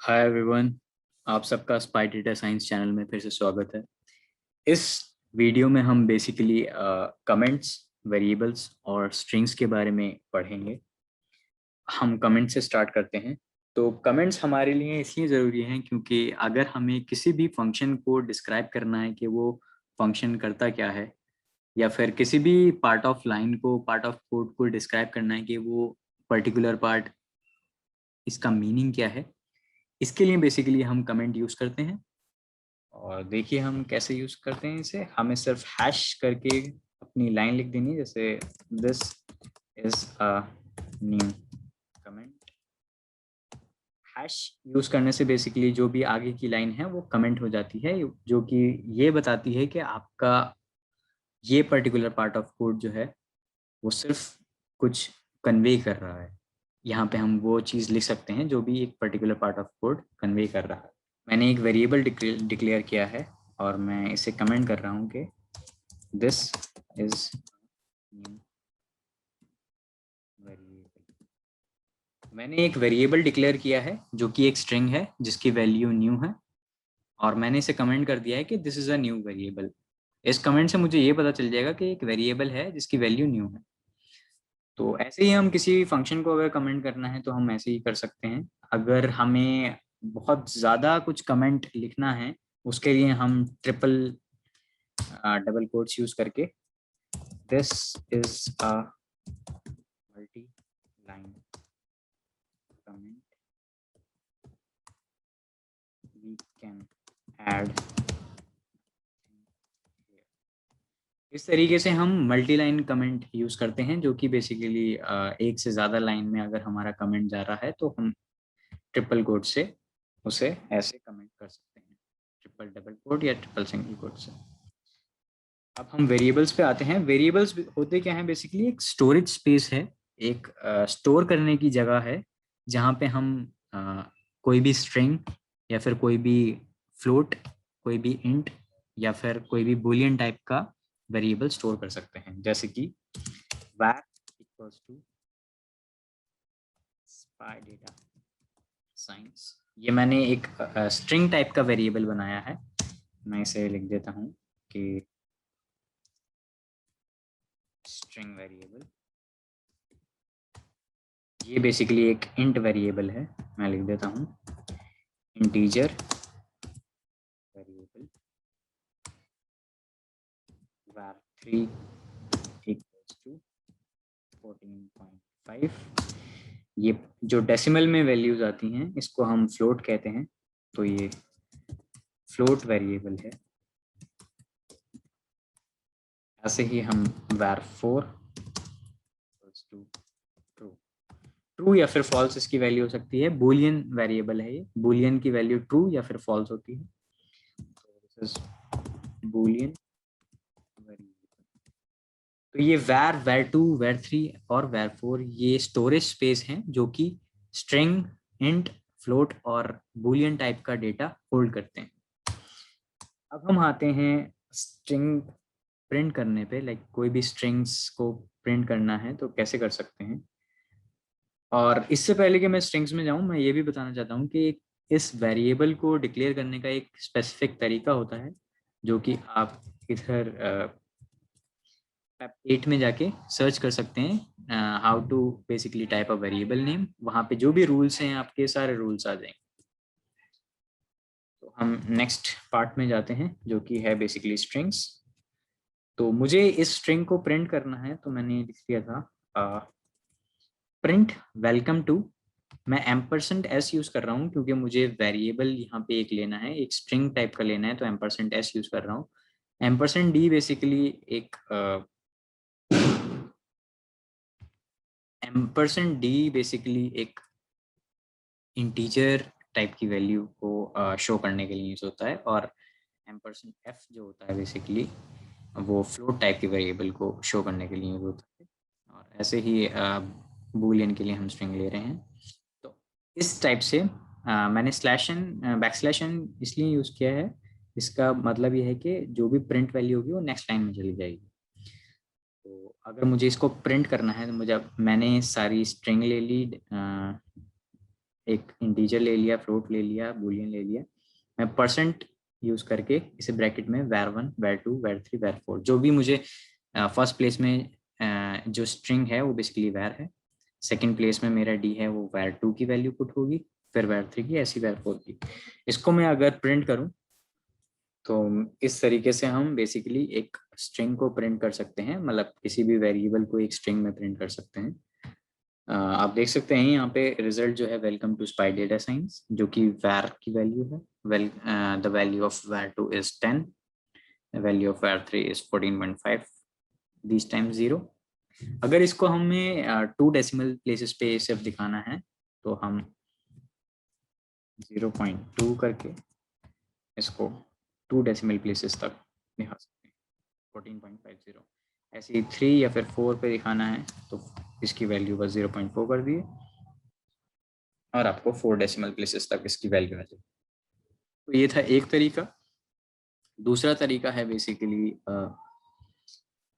Hi everyone, आप सबका spy data science channel में फिर से स्वागत है। इस वीडियो में हम बेसिकली कमेंट्स, वेरिएबल्स और स्ट्रिंग्स के बारे में पढ़ेंगे। हम कमेंट से स्टार्ट करते हैं। तो कमेंट्स हमारे लिए इसलिए ज़रूरी हैं क्योंकि अगर हमें किसी भी फंक्शन को डिस्क्राइब करना है कि वो फंक्शन करता क्या है, या फिर किसी भी पार्ट ऑफ लाइन को, पार्ट ऑफ कोड को डिस्क्राइब करना है कि वो पर्टिकुलर पार्ट, इसका मीनिंग क्या है, इसके लिए बेसिकली हम कमेंट यूज़ करते हैं। और देखिए हम कैसे यूज करते हैं इसे। हमें सिर्फ हैश करके अपनी लाइन लिख देनी है, जैसे this is a new comment. Hash use करने से बेसिकली जो भी आगे की लाइन है वो कमेंट हो जाती है, जो कि ये बताती है कि आपका ये पर्टिकुलर पार्ट ऑफ कोड जो है वो सिर्फ कुछ कन्वे कर रहा है। यहाँ पे हम वो चीज़ लिख सकते हैं जो भी एक particular part of code convey कर रहा है। मैंने एक वेरिएबल डिक्लेयर किया है और मैं इसे कमेंट कर रहा हूँ कि दिस इज न्यू वेरिएबल। मैंने एक वेरिएबल डिक्लेयर किया है जो कि एक स्ट्रिंग है जिसकी वैल्यू न्यू है, और मैंने इसे कमेंट कर दिया है कि this is a new variable. इस कमेंट से मुझे ये पता चल जाएगा कि एक वेरिएबल है जिसकी वैल्यू न्यू है। तो ऐसे ही हम किसी फंक्शन को अगर कमेंट करना है तो हम ऐसे ही कर सकते हैं। अगर हमें बहुत ज़्यादा कुछ कमेंट लिखना है, उसके लिए हम ट्रिपल डबल कोट्स यूज करके this is a multi line comment we can add. इस तरीके से हम मल्टी लाइन कमेंट यूज करते हैं, जो कि बेसिकली एक से ज़्यादा लाइन में अगर हमारा कमेंट जा रहा है तो हम ट्रिपल कोट से उसे ऐसे कमेंट कर सकते हैं, ट्रिपल डबल कोट या ट्रिपल सिंगल कोट से। अब हम वेरिएबल्स पे आते हैं। वेरिएबल्स होते क्या हैं? बेसिकली एक स्टोरेज स्पेस है, एक स्टोर करने की जगह है जहाँ पे हम कोई भी स्ट्रिंग या फिर कोई भी फ्लोट, कोई भी इंट या फिर कोई भी बूलियन टाइप का वेरिएबल स्टोर कर सकते हैं, जैसे कि var equals to spy data science. ये मैंने एक स्ट्रिंग टाइप का वेरिएबल बनाया है। मैं इसे लिख देता हूँ कि स्ट्रिंग वेरिएबल। ये बेसिकली एक इंट वेरिएबल है। मैं लिख देता हूँ integer variable var3 equals to 14.5। ये जो डेसिमल में वैल्यूज आती हैं इसको हम फ्लोट कहते हैं, तो ये फ्लोट वेरिएबल है। ऐसे ही हम var4 equals to true. True या फिर फॉल्स इसकी वैल्यू हो सकती है। बूलियन वेरिएबल है ये, बूलियन की वैल्यू ट्रू या फिर फॉल्स होती है। तो दिस इज बूलियन वेरिएबल। तो ये var, var2, var3 और var4 ये स्टोरेज स्पेस हैं जो कि स्ट्रिंग, इंट, फ्लोट और बूलियन टाइप का डेटा होल्ड करते हैं। अब हम आते हैं स्ट्रिंग प्रिंट करने पे। लाइक कोई भी स्ट्रिंग्स को प्रिंट करना है तो कैसे कर सकते हैं। और इससे पहले कि मैं स्ट्रिंग्स में जाऊं, मैं ये भी बताना चाहता हूं कि इस वेरिएबल को डिक्लेयर करने का एक स्पेसिफिक तरीका होता है, जो कि आप इधर आप 8 में जाके सर्च कर सकते हैं, how to basically type a variable name. वहाँ पे जो भी रूल्स हैं आपके सारे रूल्स आ जाएंगे। तो हम नेक्स्ट पार्ट में जाते हैं जो कि है बेसिकली स्ट्रिंग्स। तो मुझे इस स्ट्रिंग को प्रिंट करना है, तो मैंने लिख दिया था प्रिंट वेलकम टू। मैं एम्परसेंट एस यूज कर रहा हूँ क्योंकि मुझे वेरिएबल यहाँ पे एक लेना है, एक स्ट्रिंग टाइप का लेना है, तो एम्परसेंट एस यूज कर रहा हूँ। एम्परसेंट डी बेसिकली एक एम्परसेंट डी बेसिकली एक इंटीजर टाइप की वैल्यू को शो करने के लिए यूज होता है, और एम्परसेंट एफ जो होता है बेसिकली वो फ्लोट टाइप के वेरिएबल को शो करने के लिए यूज होता है। और ऐसे ही बूलियन के लिए हम स्ट्रिंग ले रहे हैं। तो इस टाइप से मैंने slash N, back slash N इसलिए यूज़ किया है। इसका मतलब ये है कि जो भी प्रिंट वैल्यू होगी वो नेक्स्ट लाइन में चली जाएगी। तो अगर मुझे इसको प्रिंट करना है तो मैंने सारी स्ट्रिंग ले ली एक इंटीजर ले लिया, फ्लोट ले लिया, बूलियन ले लिया, मैं परसेंट यूज करके इसे ब्रैकेट में var1, var2, var3, var4 जो भी मुझे फर्स्ट प्लेस में जो स्ट्रिंग है वो बेसिकली var है, सेकंड प्लेस में मेरा d है वो var2 की वैल्यू पुट होगी, फिर var3 की, ऐसी var4 की। इसको मैं अगर प्रिंट करूं तो इस तरीके से हम बेसिकली एक स्ट्रिंग को प्रिंट कर सकते हैं, मतलब किसी भी वेरिएबल को एक स्ट्रिंग में प्रिंट कर सकते हैं। आप देख सकते हैं यहाँ पे रिजल्ट जो है welcome to spy data science, जो कि var की वैल्यू है। The value of var2 is 10, the value of var3 is 14.5, this time 0। अगर इसको हमें 2 डेसिमल प्लेसेस पे सिर्फ दिखाना है तो हम 0.2 करके इसको 2 डेसिमल प्लेसेस तक दिखा सकते हैं, 14.50। ऐसे ही 3 या फिर 4 पे दिखाना है तो इसकी वैल्यू बस 0.4 कर दिए और आपको 4 डेसिमल प्लेसेस तक इसकी वैल्यू आ जाएगी। तो ये था एक तरीका। दूसरा तरीका है बेसिकली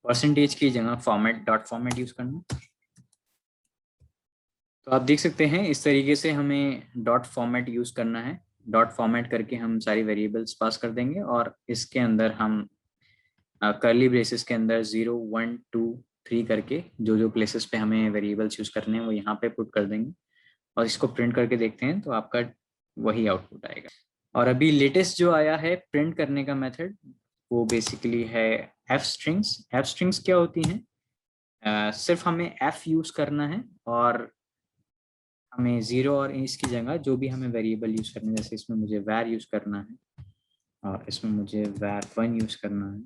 परसेंटेज की जगह फॉर्मेट, डॉट फॉर्मेट यूज करना। तो आप देख सकते हैं इस तरीके से हमें डॉट फॉर्मेट यूज करना है। डॉट फॉर्मेट करके हम सारी वेरिएबल्स पास कर देंगे और इसके अंदर हम कर्ली ब्रेसेस के अंदर 0, 1, 2, 3 करके जो जो प्लेसेस पे हमें वेरिएबल्स यूज करने हैं वो यहाँ पे पुट कर देंगे और इसको प्रिंट करके देखते हैं तो आपका वही आउटपुट आएगा। और अभी लेटेस्ट जो आया है प्रिंट करने का मेथड वो बेसिकली है एफ स्ट्रिंग्स। एफ स्ट्रिंग्स क्या होती हैं? सिर्फ हमें एफ यूज करना है और हमें 0 और इसकी जगह जो भी हमें वेरिएबल यूज करना है, जैसे इसमें मुझे var यूज करना है और इसमें मुझे var1 यूज करना है,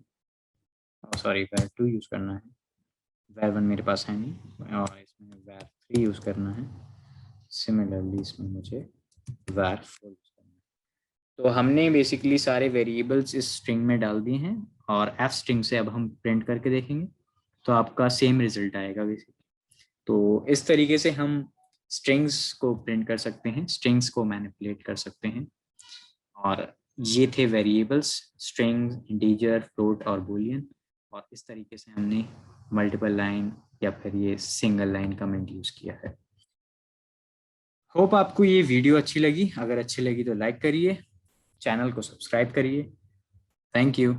सॉरी var2 यूज करना है, var1 मेरे पास है नहीं, और इसमें var3 यूज करना है, सिमिलरली इसमें मुझे var4 यूज करना है। तो हमने बेसिकली सारे वेरिएबल्स इस स्ट्रिंग में डाल दिए हैं और एफ स्ट्रिंग से अब हम प्रिंट करके देखेंगे तो आपका सेम रिजल्ट आएगा बेसिकली। तो इस तरीके से हम स्ट्रिंग्स को प्रिंट कर सकते हैं, स्ट्रिंग्स को मैनिपुलेट कर सकते हैं। और ये थे वेरिएबल्स, स्ट्रिंग, इंटीजर, फ्लोट और बूलियन। और इस तरीके से हमने मल्टीपल लाइन या फिर ये सिंगल लाइन कमेंट यूज किया है। होप आपको ये वीडियो अच्छी लगी। अगर अच्छी लगी तो लाइक करिए, चैनल को सब्सक्राइब करिए। Thank you.